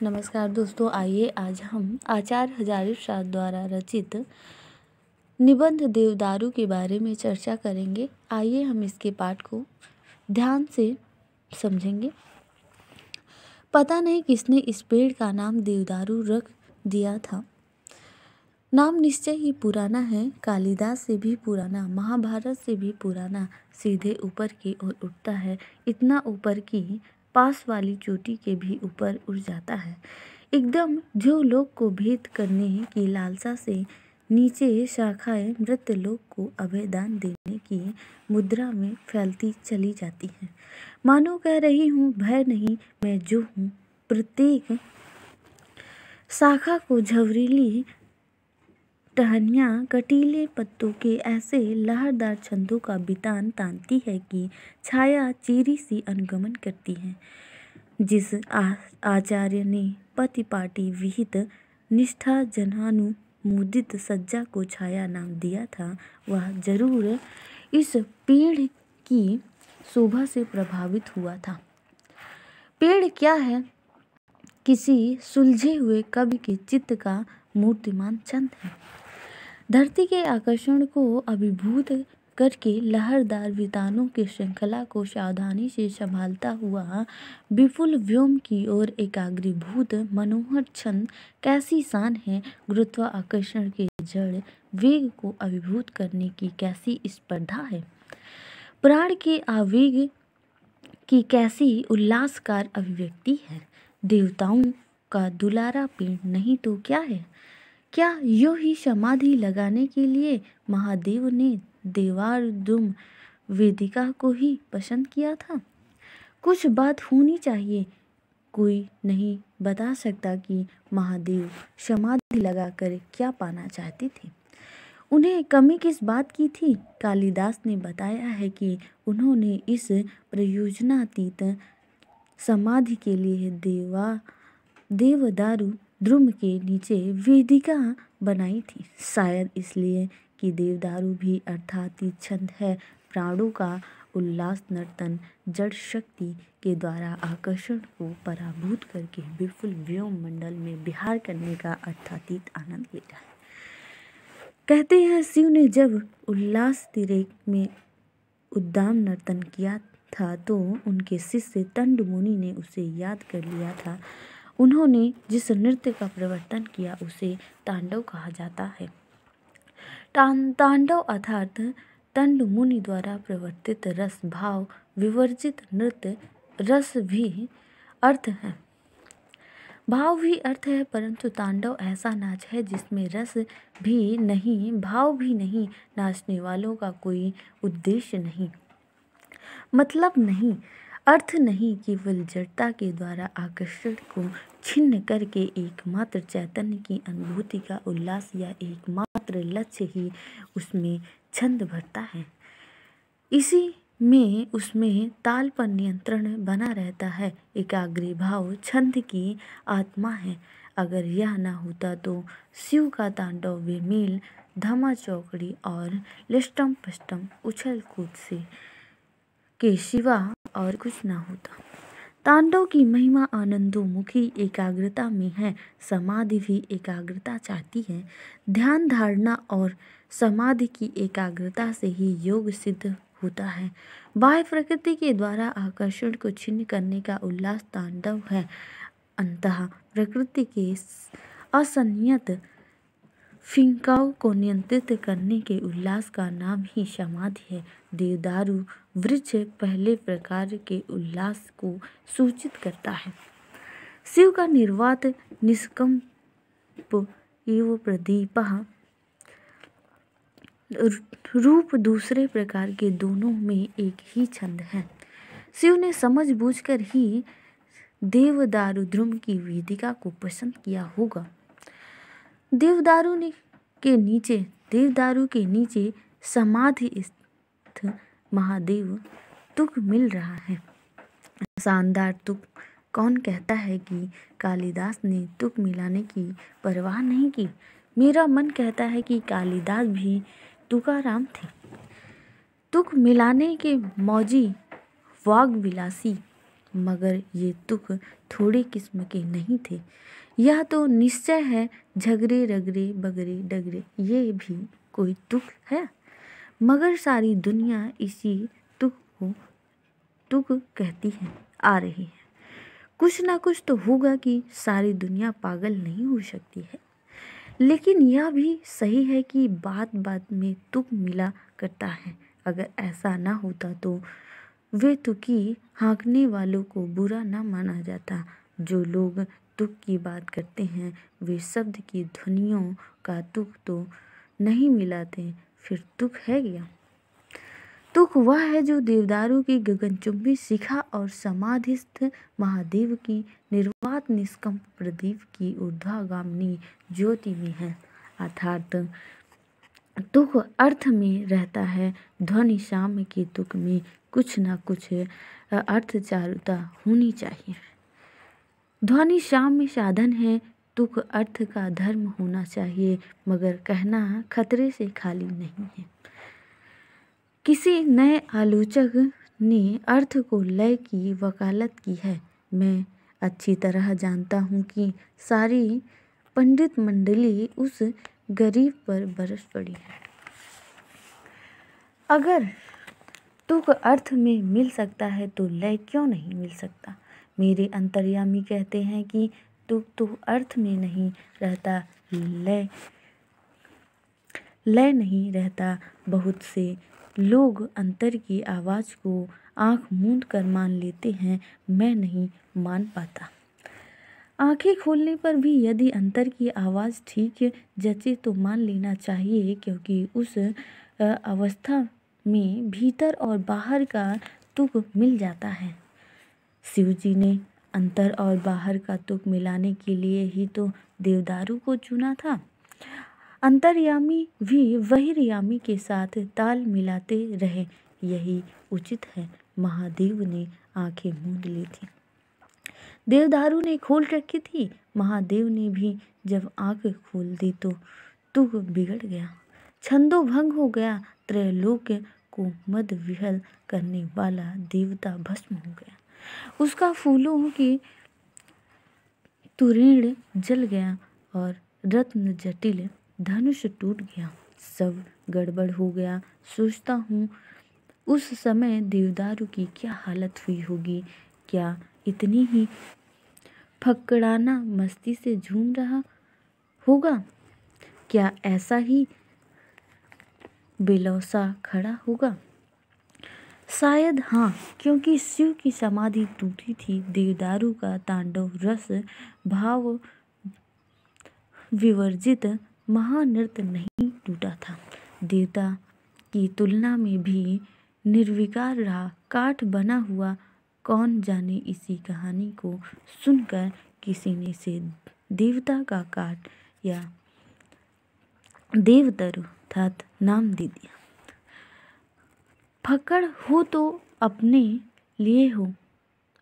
नमस्कार दोस्तों, आइए आज हम आचार्य हजारी प्रसाद द्वारा रचित निबंध देवदारू के बारे में चर्चा करेंगे। आइए हम इसके पाठ को ध्यान से समझेंगे। पता नहीं किसने इस पेड़ का नाम देवदारू रख दिया था। नाम निश्चय ही पुराना है, कालिदास से भी पुराना, महाभारत से भी पुराना। सीधे ऊपर की ओर उठता है, इतना ऊपर कि पास वाली चोटी के भी ऊपर उड़ जाता है। एकदम जो लोक को भेद करने की लालसा से नीचे शाखाएं मृत लोक को अभयदान देने की मुद्रा में फैलती चली जाती हैं। मानो कह रही हूँ, भय नहीं, मैं जो हूँ। प्रत्येक शाखा को झवरीली टहनियाँ कटीले पत्तों के ऐसे लहरदार छंदों का बितान तानती है कि छाया चीरी सी अनुगमन करती है। जिस आचार्य ने पति पाटी विहित निष्ठा जनानुमोदित सज्जा को छाया नाम दिया था, वह जरूर इस पेड़ की शोभा से प्रभावित हुआ था। पेड़ क्या है? किसी सुलझे हुए कवि के चित्त का मूर्तिमान छंद है। धरती के आकर्षण को अभिभूत करके लहरदार वितानों की श्रृंखला को सावधानी से संभालता हुआ विपुल व्योम की ओर एकाग्रीभूत मनोहर छंद कैसी शान है। गुरुत्वाकर्षण के जड़ वेग को अभिभूत करने की कैसी स्पर्धा है। प्राण के आवेग की कैसी उल्लासकार अभिव्यक्ति है। देवताओं का दुलारा पेड़ नहीं तो क्या है। क्या यूं ही समाधि लगाने के लिए महादेव ने देवदारू वेदिका को ही पसंद किया था? कुछ बात होनी चाहिए। कोई नहीं बता सकता कि महादेव समाधि लगाकर क्या पाना चाहते थे। उन्हें कमी किस बात की थी? कालिदास ने बताया है कि उन्होंने इस प्रयोजनातीत समाधि के लिए देवदारू द्रुम के नीचे वेदिका बनाई थी। शायद इसलिए कि देवदारू भी अर्थातीत छंद है। प्राणों का उल्लास नर्तन जड़ शक्ति के द्वारा आकर्षण को पराभूत करके विपुल व्योम मंडल में विहार करने का अर्थातीत आनंद लेता है। कहते हैं शिव ने जब उल्लास तिरेक में उद्दाम नर्तन किया था तो उनके शिष्य तंड मुनि ने उसे याद कर लिया था। उन्होंने जिस नृत्य का प्रवर्तन किया उसे तांडव कहा जाता है। तांडव अर्थात तंड मुनि द्वारा प्रवर्तित रस भाव विवर्जित नृत्य। रस भी अर्थ है, भाव भी अर्थ है, परंतु तांडव ऐसा नाच है जिसमें रस भी नहीं, भाव भी नहीं, नाचने वालों का कोई उद्देश्य नहीं, मतलब नहीं, अर्थ नहीं, केवल जड़ता के द्वारा आकर्षण को छिन्न करके एकमात्र चैतन्य की अनुभूति का उल्लास या एकमात्र लक्ष्य ही उसमें छंद भरता है। इसी में उसमें ताल पर नियंत्रण बना रहता है। एकाग्री भाव छंद की आत्मा है। अगर यह न होता तो शिव का तांडव बेमेल धमा चौकड़ी और लिस्टम पस्टम उछल कूद से के सिवा और कुछ न होता। तांडव की महिमा आनंदोमुखी एकाग्रता में है। समाधि भी एकाग्रता चाहती है। ध्यान धारणा और समाधि की एकाग्रता से ही योग सिद्ध होता है। बाह्य प्रकृति के द्वारा आकर्षण को छिन्न करने का उल्लास तांडव है। अंतः प्रकृति के असंयत फिंकाव को नियंत्रित करने के उल्लास का नाम ही समाधि है। देवदारू वृक्ष पहले प्रकार के उल्लास को सूचित करता है। शिव का निर्वात निष्कंप एव प्रदीपः रूप दूसरे प्रकार के दोनों में एक ही छंद है। शिव ने समझबूझकर ही देवदारू द्रुम की वेदिका को पसंद किया होगा। देवदारू के नीचे समाधि स्थित महादेव तुक मिल रहा है। शानदार तुक। कौन कहता है कि कालिदास ने तुक मिलाने की परवाह नहीं की? मेरा मन कहता है कि कालिदास भी तुकाराम थे। तुक मिलाने के मौजी वाग्विलासी मगर ये तुक थोड़े किस्म के नहीं थे। यह तो निश्चय है झगरे रगरे बगरे डगरे ये भी कोई तुक है, मगर सारी दुनिया इसी तुक को तुक कहती है आ रही है। कुछ ना कुछ तो होगा कि सारी दुनिया पागल नहीं हो सकती है। लेकिन यह भी सही है कि बात बात में तुक मिला करता है। अगर ऐसा ना होता तो वे तुकी हाँकने वालों को बुरा ना माना जाता। जो लोग तुक की बात करते हैं वे शब्द की ध्वनियों का तुक तो नहीं मिलाते, फिर तुक है क्या? तुक वह है जो देवदारू की गगनचुंबी शिखा और समाधिस्थ महादेव की निर्वात निष्कंप प्रदीप की ऊर्ध्वगामिनी ज्योति में है। अर्थात तुक अर्थ में रहता है। ध्वनि साम्य की तुक में कुछ न कुछ अर्थचारुता होनी चाहिए। ध्वनि साम्य साधन है, तुक अर्थ का धर्म होना चाहिए, मगर कहना खतरे से खाली नहीं है। किसी नए आलोचक ने अर्थ को लय की वकालत की है। मैं अच्छी तरह जानता हूँ कि सारी पंडित मंडली उस गरीब पर बरस पड़ी है। अगर तुक अर्थ में मिल सकता है तो लय क्यों नहीं मिल सकता? मेरे अंतर्यामी कहते हैं कि तुक तो अर्थ में नहीं रहता, लय नहीं रहता। बहुत से लोग अंतर की आवाज़ को आंख मूंद कर मान लेते हैं, मैं नहीं मान पाता। आंखें खोलने पर भी यदि अंतर की आवाज़ ठीक जचे तो मान लेना चाहिए, क्योंकि उस अवस्था में भीतर और बाहर का तुक मिल जाता है। शिव जी ने अंतर और बाहर का तुक मिलाने के लिए ही तो देवदारू को चुना था। अंतर्यामी भी बहिर्यामी के साथ ताल मिलाते रहे, यही उचित है। महादेव ने आंखें मूंद ली थी, देवदारू ने खोल रखी थी। महादेव ने भी जब आंख खोल दी तो तुक बिगड़ गया, छंदोभंग हो गया। त्रैलोक्य को मद विहल करने वाला देवता भस्म हो गया, उसका फूलों की तुरीण जल गया और रत्न जटिल धनुष टूट गया, सब गड़बड़ हो गया। सोचता हूँ उस समय देवदारू की क्या हालत हुई होगी। क्या इतनी ही फक्कड़ाना मस्ती से झूम रहा होगा? क्या ऐसा ही बेलौसा खड़ा होगा? शायद हाँ, क्योंकि शिव की समाधि टूटी थी। देवदारू का तांडव रस भाव विवर्जित महानृत्य नहीं टूटा था। देवता की तुलना में भी निर्विकार रहा, काठ बना हुआ। कौन जाने इसी कहानी को सुनकर किसी ने से देवता का काठ या देवदारू अर्थात नाम दे दिया। फक्कड़ हो तो अपने लिए हो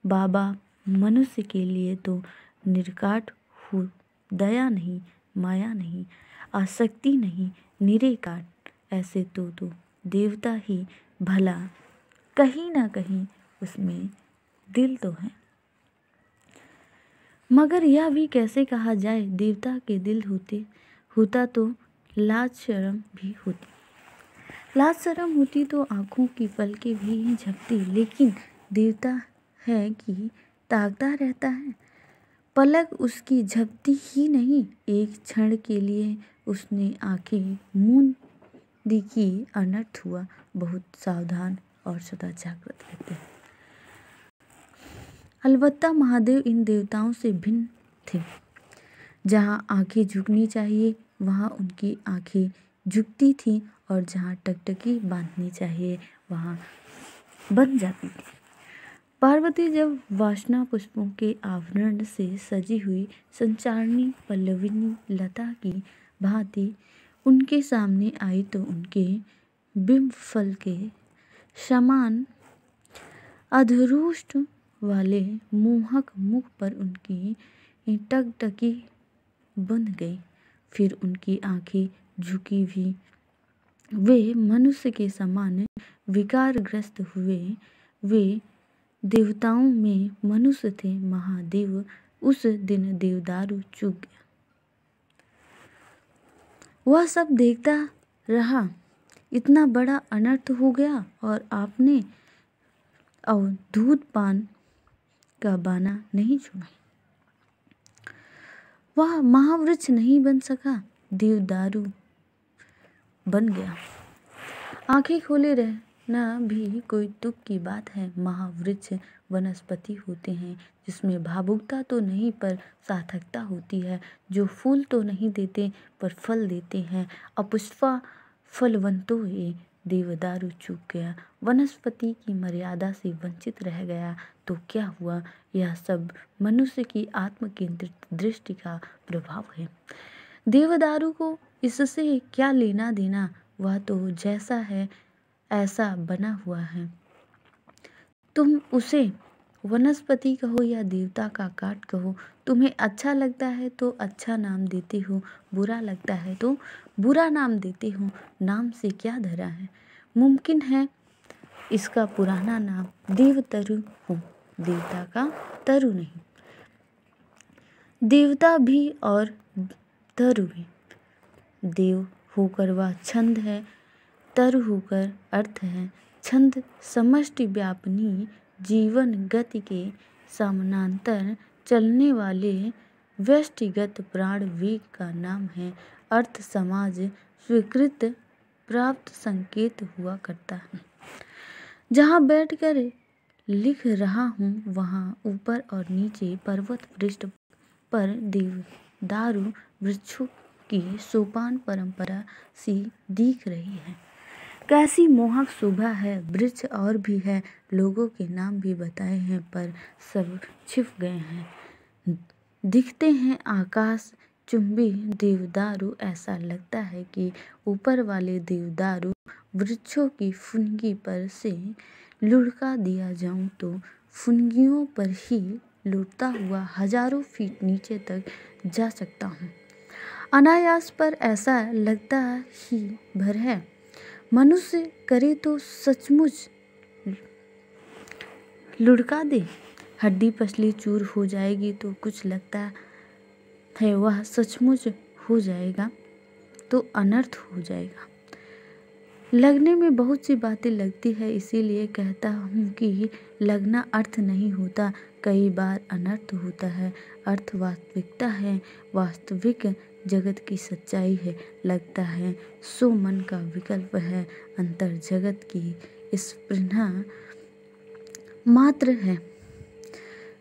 बाबा, मनुष्य के लिए तो निर्काट हो। दया नहीं, माया नहीं, आसक्ति नहीं, निरे काट। ऐसे तो देवता ही भला, कहीं ना कहीं उसमें दिल तो है। मगर यह भी कैसे कहा जाए, देवता के दिल होता तो लाज शर्म भी होती। लाज शर्म होती तो आँखों की पलकें भी झपकती, लेकिन देवता है कि ताकता रहता है, पलक उसकी झपकती ही नहीं। एक क्षण के लिए उसने आंखें मूंद दी कि अनर्थ हुआ। बहुत सावधान और सदा जागृत रहते हैं। अलबत्ता महादेव इन देवताओं से भिन्न थे। जहाँ आंखें झुकनी चाहिए वहाँ उनकी आंखें झुकती थीं, और जहाँ टकटकी बांधनी चाहिए वहाँ बंध जाती थी। पार्वती जब वासना पुष्पों के आवरण से सजी हुई संचारणी पल्लविनी लता की भांति उनके सामने आई तो उनके बिंब फल के समान अधरोष्ट वाले मोहक मुख पर उनकी टकटकी बंध गई। फिर उनकी आंखें झुकी भी, वे मनुष्य के समान विकारग्रस्त हुए। वे देवताओं में मनुष्य थे महादेव, उस दिन देवदारू चूक गया। वह सब देखता रहा, इतना बड़ा अनर्थ हो गया और आपने अवधूत पान का बाना नहीं छोड़ा। वह महावृक्ष नहीं बन सका, देवदारू बन गया। आंखें खोले रहना भी कोई तुक की बात है। महावृक्ष वनस्पति होते हैं जिसमें भावुकता तो नहीं पर सार्थकता होती है, जो फूल तो नहीं देते पर फल देते हैं। अपुष्पा फलवंतो ये देवदारू चूक गया, वनस्पति की मर्यादा से वंचित रह गया तो क्या हुआ। यह सब मनुष्य की आत्मकेंद्रित दृष्टि का प्रभाव है। देवदारू को इससे क्या लेना देना, वह तो जैसा है ऐसा बना हुआ है। तुम उसे वनस्पति कहो या देवता का काट कहो, तुम्हें अच्छा लगता है तो अच्छा नाम देते हो, बुरा लगता है तो बुरा नाम देते हो। नाम से क्या धरा है, मुमकिन है इसका पुराना नाम देवतरु हो, देवता का तरु नहीं। देवता भी और तरु भी। देव होकर वह छंद है, तरु होकर अर्थ है। छंद समष्टि व्यापनी जीवन गति के समानांतर चलने वाले व्यष्टिगत प्राण वेग का नाम है। अर्थ समाज स्वीकृत प्राप्त संकेत हुआ करता है। जहाँ बैठकर लिख रहा हूँ वहाँ ऊपर और नीचे पर्वत पृष्ठ पर देवदारू वृक्षों की सोपान परंपरा सी दिख रही है। कैसी मोहक शोभा है। वृक्ष और भी है, लोगों के नाम भी बताए हैं पर सब छिप गए हैं। दिखते हैं आकाश चुंबी देवदारू। ऐसा लगता है कि ऊपर वाले देवदारू वृक्षों की फुनगी पर से लुढ़का दिया जाऊं तो फुनगियों पर ही लुढ़ता हुआ हजारों फीट नीचे तक जा सकता हूँ। अनायास पर ऐसा लगता ही भर है। मनुष्य करे तो सचमुच लुढ़का दे। हड्डी पसली चूर हो जाएगी तो कुछ लगता है वह सचमुच हो जाएगा तो अनर्थ हो जाएगा। लगने में बहुत सी बातें लगती है, इसीलिए कहता हूँ कि लगना अर्थ नहीं होता, कई बार अनर्थ होता है। अर्थ वास्तविकता है, वास्तविक जगत की सच्चाई है। लगता है सो मन का विकल्प है, अंतर जगत की स्पृहा मात्र है।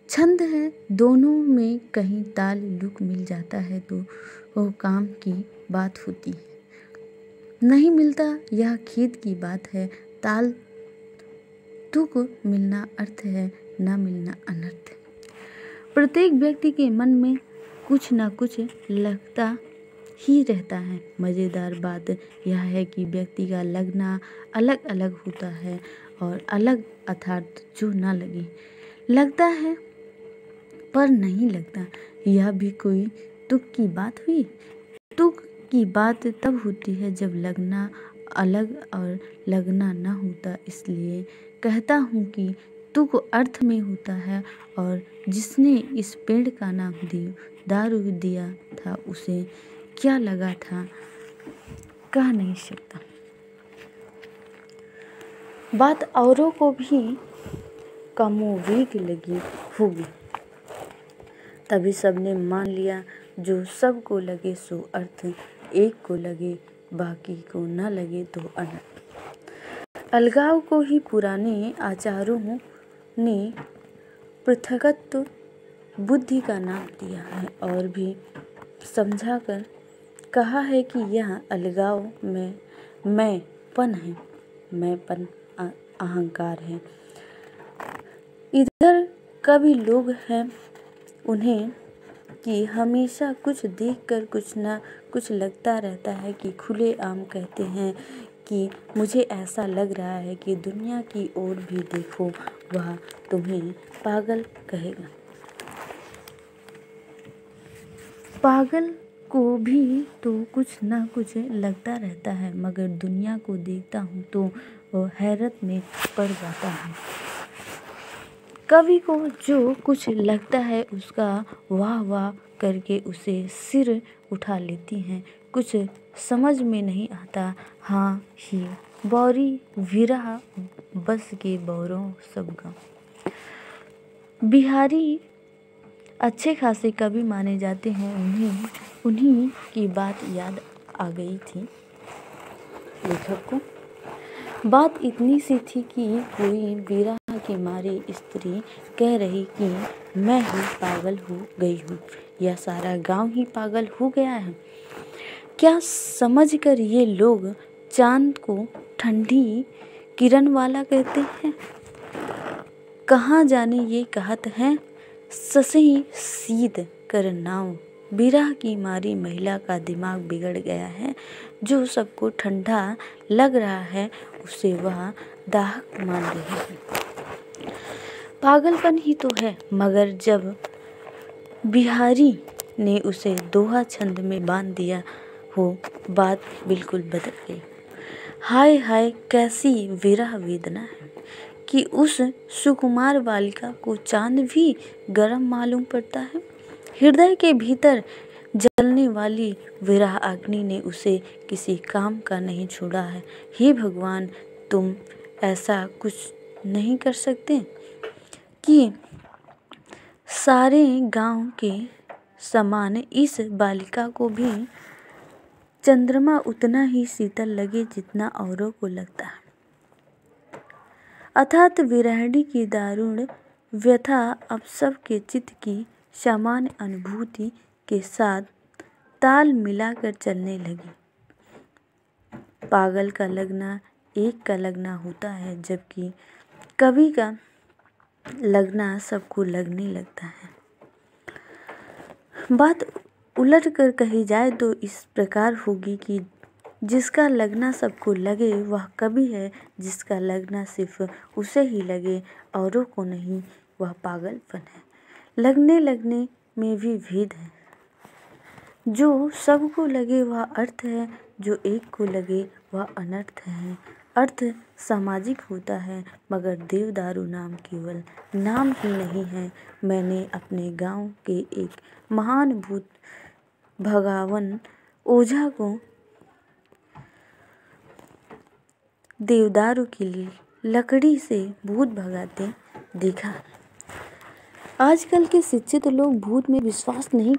छंद है, दोनों में कहीं ताल लुक मिल जाता है तो वो काम की बात होती है, नहीं मिलता यह खेद की बात है। ताल तुक मिलना अर्थ है, न मिलना अनर्थ है। प्रत्येक व्यक्ति के मन में कुछ न कुछ लगता ही रहता है। मज़ेदार बात यह है कि व्यक्ति का लगना अलग अलग होता है और अलग अर्थात जो न लगे, लगता है पर नहीं लगता। यह भी कोई तुक की बात हुई। तुक की बात तब होती है जब लगना अलग और लगना न होता। इसलिए कहता हूँ कि तुक अर्थ में होता है और जिसने इस पेड़ का नाम देवदारू दिया था उसे क्या लगा था कह नहीं सकता। बात औरों को भी कमोवेग लगी होगी, तभी सबने मान लिया। जो सबको लगे सो अर्थ, एक को लगे बाकी को न लगे तो अनर्थ। अलगाव को ही पुराने आचारों ने पृथकत्व बुद्धि का नाम दिया है और भी समझाकर कहा है कि यह अलगाव में मैंपन है, मैंपन अहंकार है। इधर कभी लोग हैं उन्हें कि हमेशा कुछ देखकर कुछ ना कुछ लगता रहता है कि खुले आम कहते हैं कि मुझे ऐसा लग रहा है कि दुनिया की ओर भी देखो, वह तुम्हें पागल कहेगा। पागल को भी तो कुछ ना कुछ लगता रहता है, मगर दुनिया को देखता हूँ तो वो हैरत में पड़ जाता है। कवि को जो कुछ लगता है उसका वाह वाह करके उसे सिर उठा लेती हैं। कुछ समझ में नहीं आता, हाँ ही बौरी विरह बस के बौरों सब गाँव। बिहारी अच्छे खासे कवि माने जाते हैं। उन्हीं की बात याद आ गई थी लेखक को। बात इतनी सी थी कि कोई विरह के मारे स्त्री कह रही कि मैं ही पागल हो गई हूँ या सारा गांव ही पागल हो गया है। क्या समझकर ये लोग चांद को ठंडी किरण वाला कहते हैं? कहाँ जाने ये कहत हैं, ससही सीध कर नाव। विरह की मारी महिला का दिमाग बिगड़ गया है। जो सबको ठंडा लग रहा है उसे वह दाहक मान रही है। पागलपन ही तो है। मगर जब बिहारी ने उसे दोहा छंद में बांध दिया हो, बात बिल्कुल बदल गई। हाय हाय कैसी विरह वेदना है कि उस सुकुमार बालिका को चांद भी गर्म मालूम पड़ता है। हृदय के भीतर जलने वाली विरह अग्नि ने उसे किसी काम का नहीं छोड़ा है। हे भगवान, तुम ऐसा कुछ नहीं कर सकते कि सारे गांव के समान इस बालिका को भी चंद्रमा उतना ही शीतल लगे जितना औरों को लगता है। अर्थात विरहिणी की दारुण व्यथा अब सबके चित्त की सामान्य अनुभूति के साथ ताल मिलाकर चलने लगी। पागल का लगना एक का लगना होता है, जबकि कवि का लगना सबको लगने लगता है। बात उलट कर कही जाए तो इस प्रकार होगी कि जिसका लगना सबको लगे वह कवि है, जिसका लगना सिर्फ उसे ही लगे औरों को नहीं वह पागलपन है। लगने में भी भेद है। जो सबको लगे वह अर्थ है, जो एक को लगे वह अनर्थ है। अर्थ सामाजिक होता है, मगर देवदारू नाम केवल नाम ही नहीं है। मैंने अपने गांव के एक महान भूत भगावन ओझा को देवदारू की लकड़ी से भूत भगाते देखा। आजकल के शिक्षित लोग भूत में विश्वास नहीं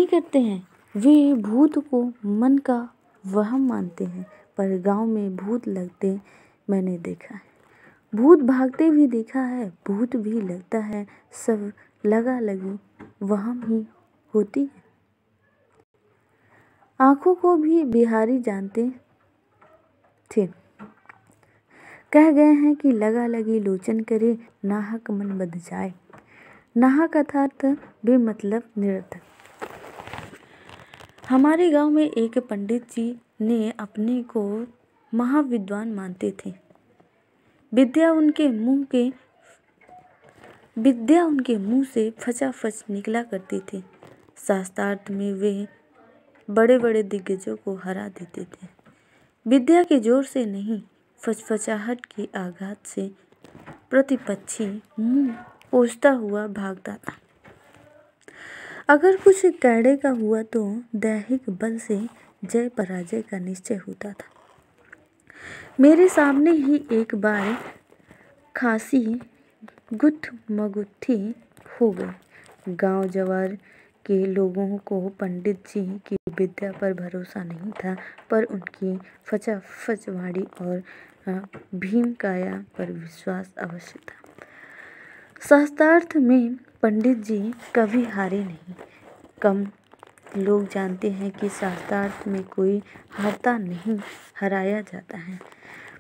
करते हैं। वे भूत को मन का वहम मानते हैं। पर गांव में भूत लगते मैंने देखा है, भूत भागते भी देखा है, भूत भी लगता है। सब लगा लगी वहम ही होती है। आँखों को भी बिहारी जानते थे। कह गए हैं कि लगा लगी लोचन करे, नाहक मन बध जाए। नाहक अर्थात बेमतलब, निरर्थक। हमारे गांव में एक पंडित जी ने अपने को महाविद्वान मानते थे। विद्या उनके मुंह से फचाफच निकला करती थी। शास्त्रार्थ में वे बड़े बड़े दिग्गजों को हरा देते थे। विद्या के जोर से नहीं, फचफचाहट के आघात से प्रतिपक्षी मुंह पोंछता हुआ भागता था। अगर कुछ कैड़े का हुआ तो दैहिक बल से जय पराजय का निश्चय होता था। मेरे सामने ही एक बार खासी गुत्थमगुत्थी हो गई। गांव जवार के लोगों को पंडित जी की विद्या पर भरोसा नहीं था, पर उनकी फचाफच वाणी और भीम काया पर विश्वास अवश्य था। शास्त्रार्थ में पंडित जी कभी हारे नहीं। कम लोग जानते हैं कि शास्त्रार्थ में कोई हारता नहीं, हराया जाता है।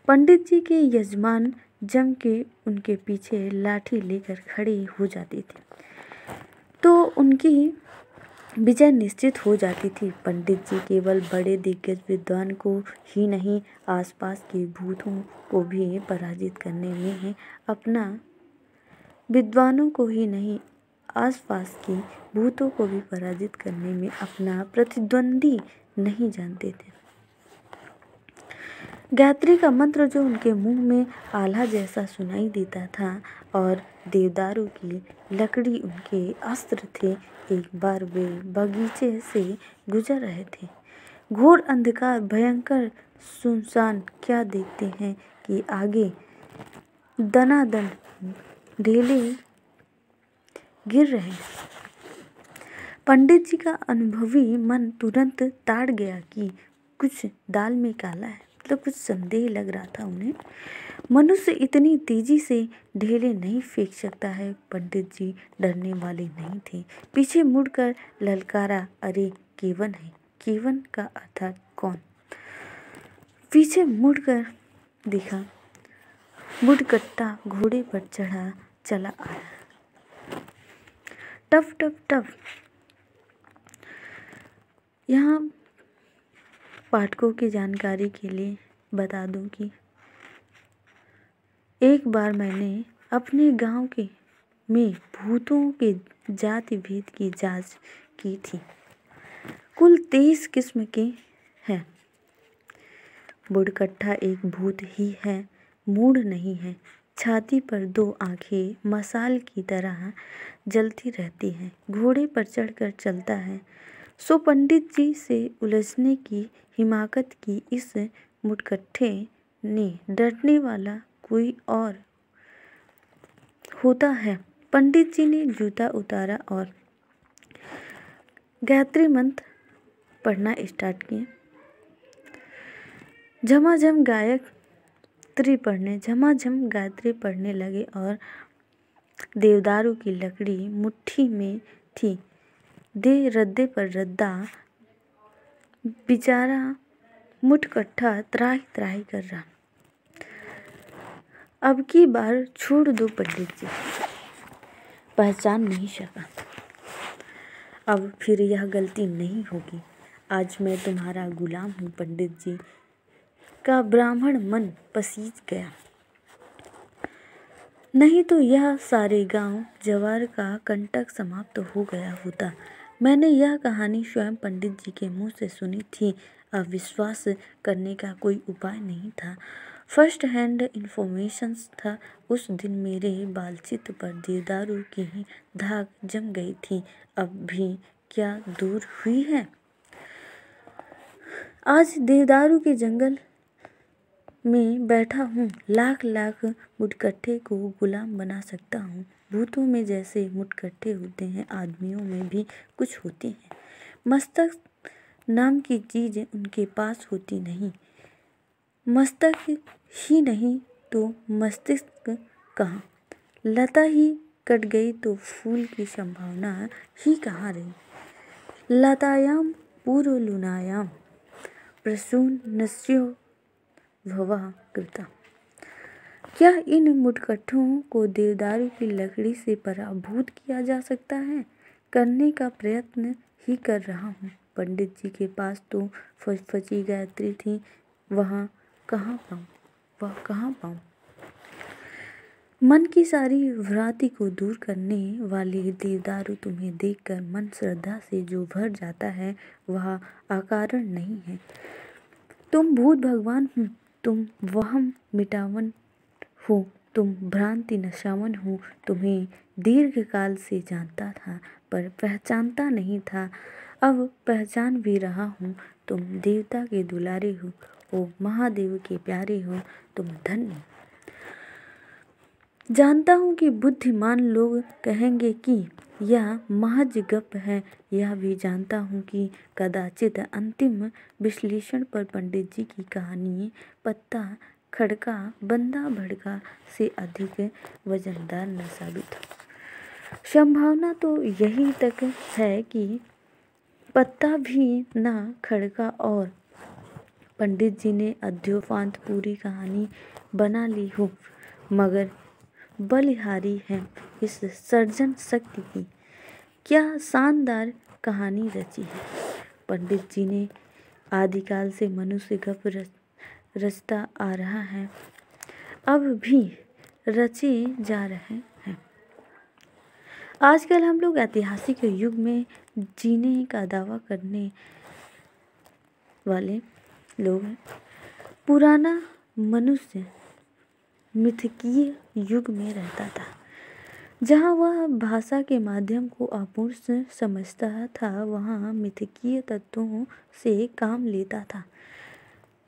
पंडित जी के यजमान जम के उनके पीछे लाठी लेकर खड़े हो जाते थे तो उनकी विजय निश्चित हो जाती थी। पंडित जी केवल बड़े दिग्गज विद्वान को ही नहीं, आसपास के भूतों को भी पराजित करने में अपना विद्वानों को ही नहीं, आसपास की भूतों को भी पराजित करने में अपना प्रतिद्वंदी नहीं जानते थे। गायत्री का मंत्र जो उनके मुंह में आला जैसा सुनाई देता था और देवदारू की लकड़ी उनके अस्त्र थे। एक बार वे बगीचे से गुजर रहे थे। घोर अंधकार, भयंकर सुनसान, क्या देखते हैं कि आगे दनादन ढेले गिर रहे हैं। पंडित जी का अनुभवी मन तुरंत ताड़ गया कि कुछ दाल में काला है। मतलब कुछ संदेह लग रहा था उन्हें। मनुष्य इतनी तेजी से ढेले नहीं फेंक सकता है। पंडित जी डरने वाले नहीं थे। पीछे मुड़कर ललकारा, अरे केवन है। केवन का अर्थात कौन? पीछे मुड़कर देखा, मुड़कट्टा घोड़े पर चढ़ा चला आया। टप टप टप। यहाँ पाठकों की जानकारी के लिए बता दूं कि एक बार मैंने अपने गांव में भूतों के जाति भेद की जांच की थी। कुल 23 किस्म के हैं। बुड़कट्टा एक भूत ही है, मूढ़ नहीं है। छाती पर 2 आंखें मसाल की तरह जलती रहती हैं। घोड़े पर चढ़कर चलता है। सो पंडित जी से उलझने की हिमाकत की इस मुड़कट्ठे ने डरने वाला कोई और होता है। पंडित जी ने जूता उतारा और गायत्री मंत्र पढ़ना स्टार्ट किया। झमाझम गायत्री पढ़ने लगे और देवदारू की लकड़ी मुट्ठी में थी। दे रद्दे पर रद्दा बेचारा मुड़कट्ठा त्राही त्राही कर रहा। अब की बार छोड़ दो पंडित जी, पहचान नहीं सका। अब फिर यह गलती नहीं होगी। आज मैं तुम्हारा गुलाम हूँ। पंडित जी का ब्राह्मण मन पसीज गया। नहीं तो यह सारे गांव जवार का कंटक समाप्त हो गया होता। मैंने यह कहानी स्वयं पंडित जी के मुंह से सुनी थी। अविश्वास करने का कोई उपाय नहीं था। फर्स्ट हैंड इन्फॉर्मेशन था। उस दिन मेरे बालचित पर देवदारू की ही धाक जम गई थी। अब भी क्या दूर हुई है। आज देवदारू के जंगल में बैठा हूँ। लाख लाख मुड़कट्ठे को गुलाम बना सकता हूँ। भूतों में जैसे मुड़कट्ठे होते हैं, आदमियों में भी कुछ होते हैं। मस्तक नाम की चीज़ उनके पास होती नहीं। मस्तक ही नहीं तो मस्तिष्क कहाँ। लता ही कट गई तो फूल की संभावना ही कहाँ रही। लतायाम पूर्वलुनायाम प्रसूनस्यो भवा कृता। क्या इन मुड़कट्ठों को देवदारू की लकड़ी से पराभूत किया जा सकता है? करने का प्रयत्न ही कर रहा हूँ। पंडित जी के पास तो फची गायत्री थी, वह कहाँ पाऊँ? मन की सारी भ्रांति को दूर करने वाली देवदारू तुम्हें देखकर मन श्रद्धा से जो भर जाता है वह अकारण नहीं है। तुम भूत भगवान हो, तुम वहम मिटावन हो, तुम भ्रांति नशावन हो। तुम्हें दीर्घ काल से जानता था पर पहचानता नहीं था। अब पहचान भी रहा हूँ। तुम देवता के दुलारे हो, ओ महादेव के प्यारे हो, तुम धन्य। जानता हूँ कि बुद्धिमान लोग कहेंगे कि यह महज गप है। यह भी जानता हूँ कि कदाचित अंतिम विश्लेषण पर पंडित जी की कहानी पत्ता खड़का बंदा भड़का से अधिक वजनदार न साबित हो। संभावना तो यही तक है कि पत्ता भी न खड़का और पंडित जी ने अद्योपांत पूरी कहानी बना ली हो, मगर बलिहारी है इस सर्जन शक्ति की। क्या शानदार कहानी रची है। पंडित जी ने आदिकाल से मनुष्य गप रचता आ रहा है, अब भी रचे जा रहे हैं। आजकल हम लोग ऐतिहासिक युग में जीने का दावा करने वाले लोग हैं। पुराना मनुष्य मिथकीय युग में रहता था, जहाँ वह भाषा के माध्यम को अपूर्ण समझता था, वहाँ मिथकीय तत्वों से काम लेता था।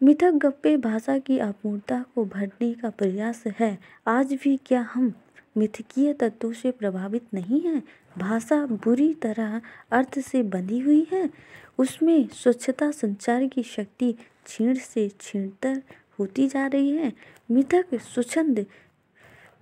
मिथक गप्पे भाषा की अपूर्णता को भरने का प्रयास है। आज भी क्या हम मिथकीय तत्वों से प्रभावित नहीं हैं? भाषा बुरी तरह अर्थ से बंधी हुई है। उसमें स्वच्छता संचार की शक्ति क्षीण से क्षीणतर होती जा रही है। मिथक स्वच्छंद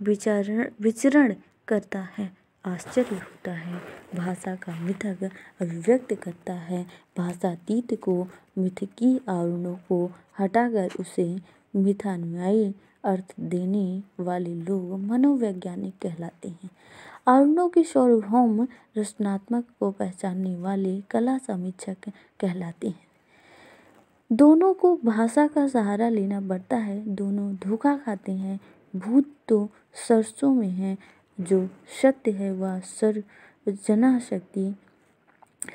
विचरण करता है। आश्चर्य होता है, भाषा का मिथक अभिव्यक्त करता है। भाषातीत को, मिथकीय आवरणों को हटाकर उसे मिथानुयायी अर्थ देने वाले लोग मनोवैज्ञानिक कहलाते हैं। आवरणों के सार्वभौम रचनात्मक को पहचानने वाले कला समीक्षक कहलाते हैं। दोनों को भाषा का सहारा लेना पड़ता है, दोनों धोखा खाते हैं। भूत तो सरसों में है, जो सत्य है वह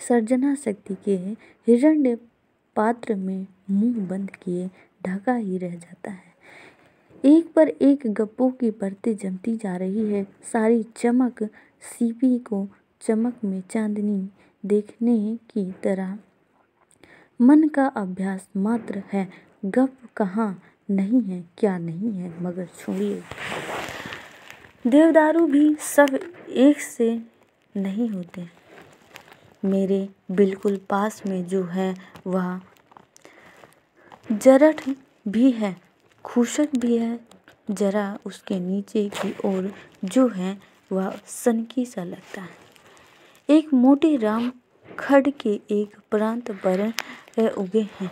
सर्जना शक्ति के हिरण्य पात्र में मुंह बंद किए ढका ही रह जाता है। एक पर एक गप्पों की परतें जमती जा रही है। सारी चमक सीपी को चमक में चांदनी देखने की तरह मन का अभ्यास मात्र है। गप कहाँ नहीं है, क्या नहीं है, मगर छोड़िए, देवदारू भी सब एक से नहीं होते। मेरे बिल्कुल पास में जो है वह जरठ भी है, खूशक भी है। जरा उसके नीचे की ओर जो है वह सनकी सा लगता है। एक मोटे राम खड़ के एक प्रांत पर उगे हैं,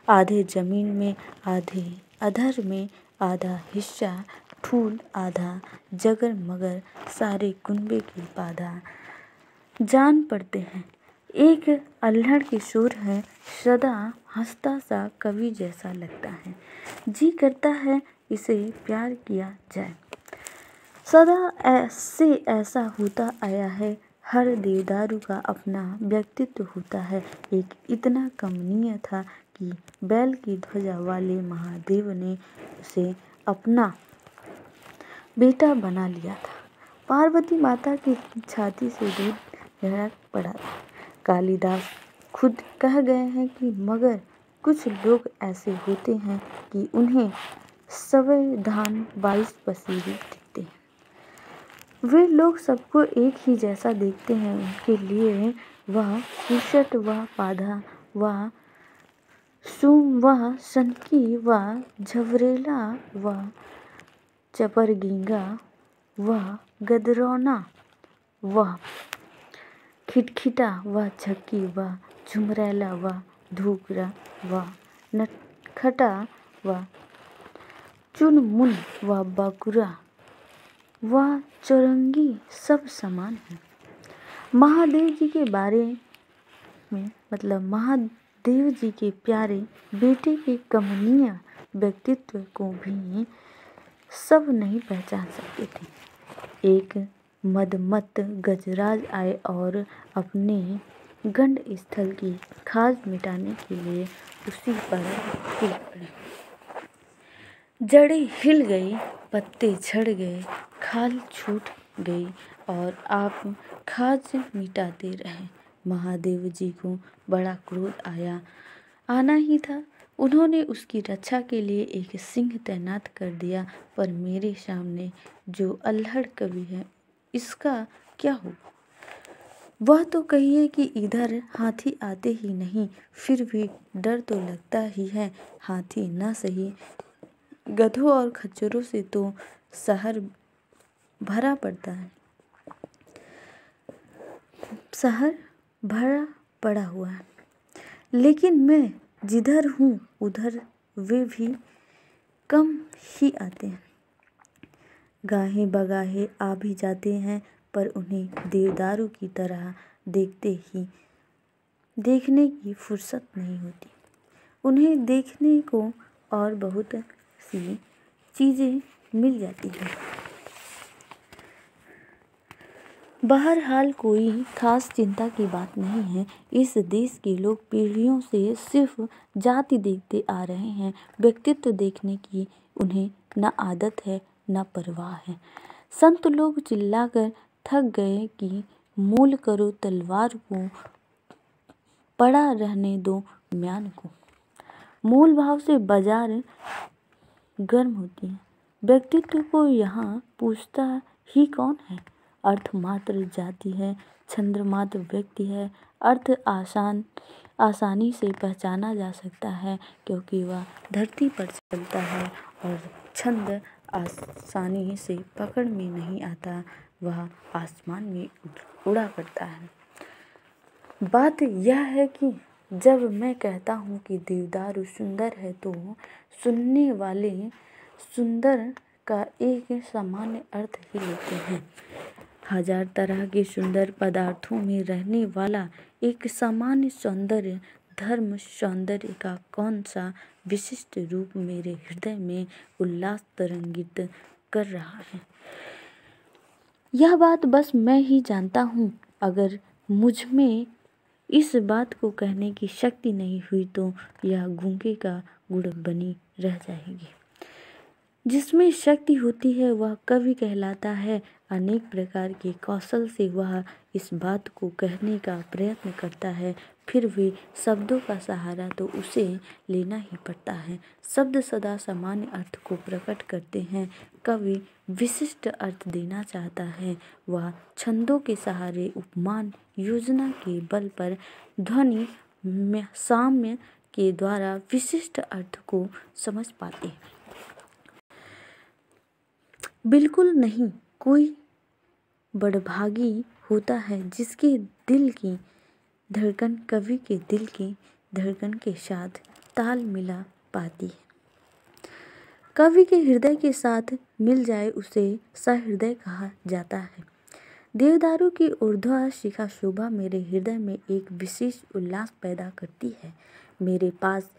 आधे जमीन में, आधे अधर में, आधा हिस्सा ठूल, आधा जगर मगर, सारे कुनबे की बाधा जान पड़ते हैं। एक अल्हड़ किशोर है, सदा हंसता सा कवि जैसा लगता है। जी करता है इसे प्यार किया जाए। सदा से ऐसा होता आया है। हर देवदारू का अपना व्यक्तित्व होता है। एक इतना कमनीय था कि बैल की ध्वजा वाले महादेव ने उसे अपना बेटा बना लिया था। पार्वती माता की छाती से दूध लढ़क पड़ा था। कालिदास खुद कह गए हैं कि मगर कुछ लोग ऐसे होते हैं कि उन्हें सवै धान 22 पसीरी दिखते हैं। वे लोग सबको एक ही जैसा देखते हैं। उनके लिए वह कुशट, वह पाधा, वह सूम, वह सनकी, वह झवरेला, वह चपरगींगा, वह गदरौना, वह खिटखिटा, वह झक्की, वह झुमरैला, वह धूकरा, वह नटखटा, वह चुनमुन, वह बकुरा, वह चौरंगी सब समान है। महादेव जी के बारे में महादेव जी के प्यारे बेटे के कमनीय व्यक्तित्व को भी सब नहीं पहचान सकते थे। एक मदमत्त गजराज आए और अपने गंड स्थल की खाज मिटाने के लिए उसी पर हिल पड़े। जड़ें हिल गई, पत्ते झड़ गए, खाल छूट गई और आप खाज मिटाते रहे। महादेव जी को बड़ा क्रोध आना ही था। उन्होंने उसकी रक्षा के लिए एक सिंह तैनात कर दिया। पर मेरे सामने जो अल्हड़ कवि है, इसका क्या होगा? वह तो कहिए कि इधर हाथी आते ही नहीं, फिर भी डर तो लगता ही है। हाथी न सही, गधों और खच्चरों से तो शहर भरा पड़ता है, शहर भरा पड़ा हुआ है। लेकिन मैं जिधर हूँ उधर वे भी कम ही आते हैं। गाहे बगाहे आ भी जाते हैं, पर उन्हें देवदारू की तरह देखने की फुर्सत नहीं होती। उन्हें देखने को और बहुत सी चीज़ें मिल जाती हैं। बहरहाल कोई खास चिंता की बात नहीं है। इस देश के लोग पीढ़ियों से सिर्फ जाति देखते आ रहे हैं, व्यक्तित्व देखने की उन्हें न आदत है न परवाह है। संत लोग चिल्लाकर थक गए कि मोल करो तलवार को, पड़ा रहने दो म्यान को। मोल भाव से बाजार गर्म होती है। व्यक्तित्व को यहाँ पूछता ही कौन है। अर्थ मात्र जाति है, छंद मात्र व्यक्ति है। अर्थ आसानी से पहचाना जा सकता है क्योंकि वह धरती पर चलता है, और छंद आसानी से पकड़ में नहीं आता, वह आसमान में उड़ा करता है। बात यह है कि जब मैं कहता हूँ कि देवदारू सुंदर है तो सुनने वाले सुंदर का एक सामान्य अर्थ ही लेते हैं। हजार तरह के सुंदर पदार्थों में रहने वाला एक सामान्य सौंदर्य धर्म सौंदर्य का कौन सा विशिष्ट रूप मेरे हृदय में उल्लास तरंगित कर रहा है, यह बात बस मैं ही जानता हूँ। अगर मुझ में इस बात को कहने की शक्ति नहीं हुई तो यह गूंगे का गुड़ बनी रह जाएगी। जिसमें शक्ति होती है वह कवि कहलाता है। अनेक प्रकार के कौशल से वह इस बात को कहने का प्रयत्न करता है, फिर भी शब्दों का सहारा तो उसे लेना ही पड़ता है। शब्द सदा सामान्य अर्थ को प्रकट करते हैं, कवि विशिष्ट अर्थ देना चाहता है। वह छंदों के सहारे उपमान योजना के बल पर ध्वनि साम्य के द्वारा विशिष्ट अर्थ को समझ पाते हैं। बिल्कुल नहीं, कोई बड़भागी होता है जिसके दिल की धड़कन कवि के दिल की धड़कन के साथ ताल मिला पाती है। कवि के हृदय के साथ मिल जाए उसे सहृदय कहा जाता है। देवदारू की ऊर्ध्व शिखा शोभा मेरे हृदय में एक विशेष उल्लास पैदा करती है। मेरे पास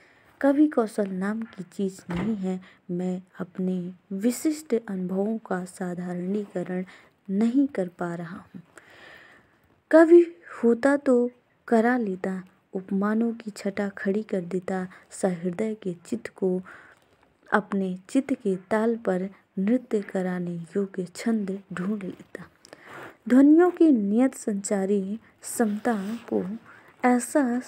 कवि कौशल नाम की चीज़ नहीं है। मैं अपने विशिष्ट अनुभवों का साधारणीकरण नहीं कर पा रहा हूँ। कवि होता तो करा लेता, उपमानों की छटा खड़ी कर देता, सहृदय के चित्त को अपने चित्त के ताल पर नृत्य कराने योग्य छंद ढूंढ लेता, ध्वनियों की नियत संचारी समता को ऐसा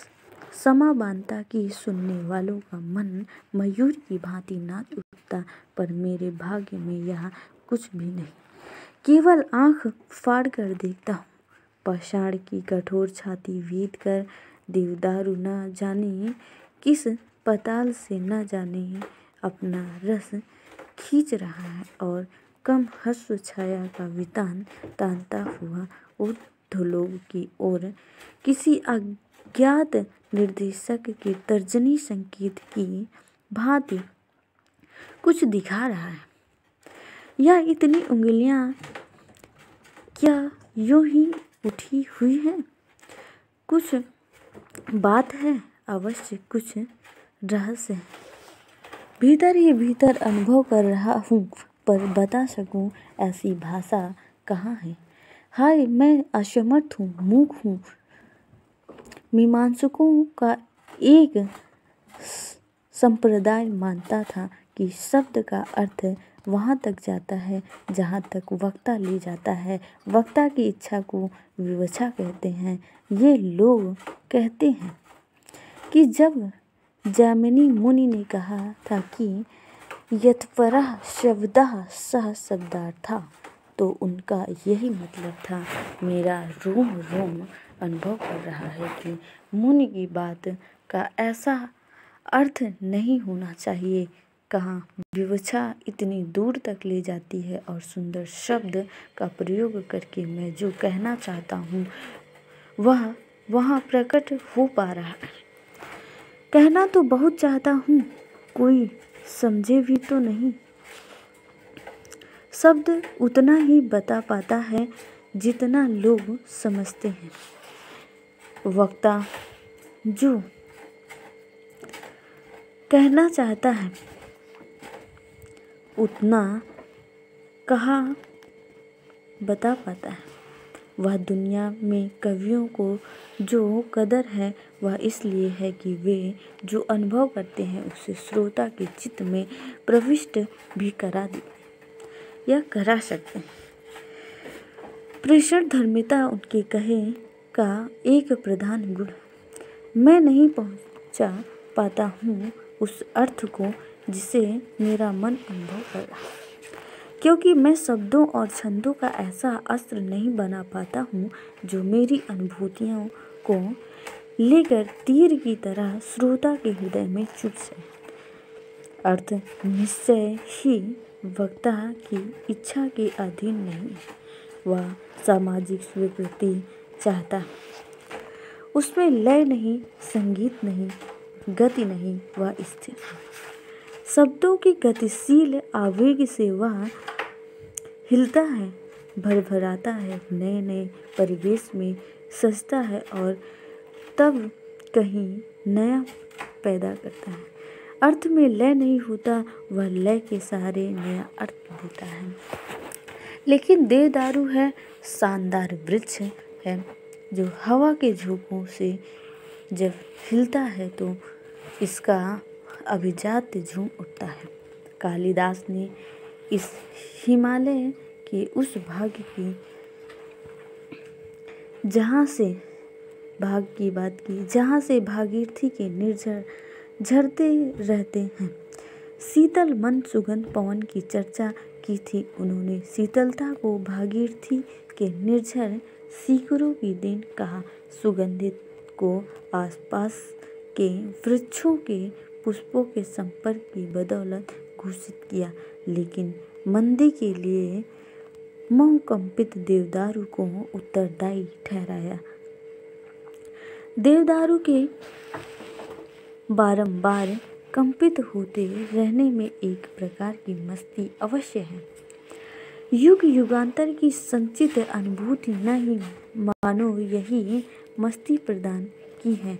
समा बांधता कि सुनने वालों का मन मयूर की भांति नाच उठता। पर मेरे भाग्य में यह कुछ भी नहीं। केवल आँख फाड़ कर देखता हूँ, पाषाण की कठोर छाती भेद कर देवदारू न जाने किस पताल से न जाने अपना रस खींच रहा है, और कम हर्ष छाया का वितान तानता हुआ ऊर्ध्वलोक की ओर किसी अज्ञात निर्देशक के तर्जनी संकेत की भांति कुछ दिखा रहा है। यह इतनी उंगलियां क्या यूं ही उठी हुई हैं? कुछ बात है अवश्य, कुछ रहस्य है। भीतर ही भीतर अनुभव कर रहा हूँ, पर बता सकूँ ऐसी भाषा कहाँ है। हाय, मैं असमर्थ हूँ, मूक हूँ। मीमांसकों का एक संप्रदाय मानता था कि शब्द का अर्थ वहाँ तक जाता है जहाँ तक वक्ता ले जाता है। वक्ता की इच्छा को विवक्षा कहते हैं। ये लोग कहते हैं कि जब जैमिनी मुनि ने कहा था कि यत्परः शब्दः सह शब्दार्थः, तो उनका यही मतलब था। मेरा रोम रोम अनुभव कर रहा है कि मुनि की बात का ऐसा अर्थ नहीं होना चाहिए। कहाँ विवक्षा इतनी दूर तक ले जाती है, और सुंदर शब्द का प्रयोग करके मैं जो कहना चाहता हूँ वह वहाँ प्रकट हो पा रहा है। कहना तो बहुत चाहता हूँ, कोई समझे भी तो नहीं। शब्द उतना ही बता पाता है जितना लोग समझते हैं। वक्ता जो कहना चाहता है उतना कहाँ बता पाता है। वह दुनिया में कवियों को जो कदर है वह इसलिए है कि वे जो अनुभव करते हैं उसे श्रोता के चित्त में प्रविष्ट भी करा सकते हैं। प्रेषण धर्मिता उनके कहे का एक प्रधान गुण। मैं नहीं पहुंचा पाता हूँ उस अर्थ को जिसे मेरा मन अनुभव कर रहा है, क्योंकि मैं शब्दों और छंदों का ऐसा अस्त्र नहीं बना पाता हूँ जो मेरी अनुभूतियों को लेकर तीर की तरह श्रोता के हृदय में चुभ जाए। अर्थ निश्चय ही वक्ता की इच्छा के अधीन नहीं है, वह सामाजिक स्वीकृति चाहता है। उसमें लय नहीं, संगीत नहीं, गति नहीं, वह स्थिर है। शब्दों की गतिशील आवेग से वह हिलता है, भरभराता है, नए नए परिवेश में सजता है और तब कहीं नया पैदा करता है। अर्थ में लय नहीं होता, वह लय के सहारे नया अर्थ देता है। लेकिन देवदारू है शानदार वृक्ष है जो हवा के झोंकों से जब हिलता है तो इसका अभिजात झूम उठता है। कालिदास ने इस हिमालय के उस भाग की बात की जहाँ से भागीरथी के निर्झर झरते रहते हैं। शीतल मन सुगंध पवन की चर्चा की थी उन्होंने। शीतलता को भागीरथी के निर्झर शिखरों की देन कहा, सुगंधित को आसपास के वृक्षों के पुष्पों के संपर्क की बदौलत घोषित किया, लेकिन मंदी के लिए मोहकंपित देवदारू को उत्तरदायी ठहराया। देवदारू के बारंबार कंपित होते रहने में एक प्रकार की मस्ती अवश्य है। युग युगांतर की संचित अनुभूति न ही मानो यही मस्ती प्रदान की है।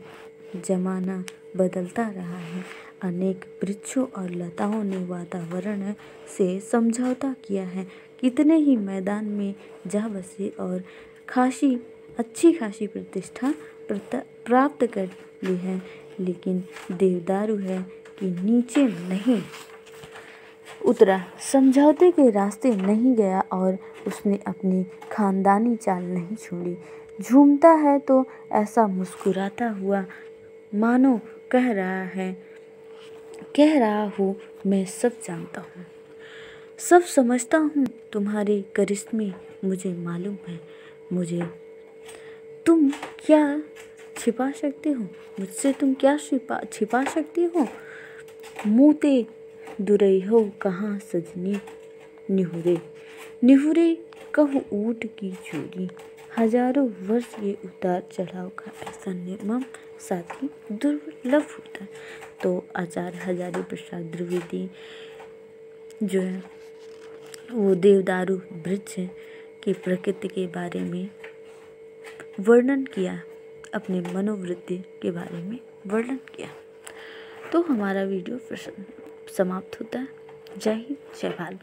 जमाना बदलता रहा है, अनेक वृक्षों और लताओं ने वातावरण से समझौता किया है, कितने ही मैदान में जा बसे और अच्छी खासी प्रतिष्ठा प्राप्त कर ली है, लेकिन देवदारू है कि नीचे नहीं उतरा, समझौते के रास्ते नहीं गया और उसने अपनी खानदानी चाल नहीं छोड़ी। झूमता है तो ऐसा मुस्कुराता हुआ मानो कह रहा हूँ मैं सब जानता हूँ, सब समझता हूँ, तुम्हारे करिश्मे मुझे मालूम है, मुझे तुम क्या छिपा सकते हो, मुझसे तुम क्या छिपा सकते हो। मोते दुरई हो कहाँ सजनी निहुरे, निहुरे कहूँ ऊँट की चोरी। हजारों वर्ष के उतार चढ़ाव का ऐसा निर्मम साथी दुर्लभ होता है। तो आचार्य हजारी प्रसाद द्विवेदी जो है वो देवदारू वृक्ष की प्रकृति के बारे में वर्णन किया, अपने मनोवृत्ति के बारे में वर्णन किया। तो हमारा वीडियो फिर समाप्त होता है। जय हिंद, जय भारत।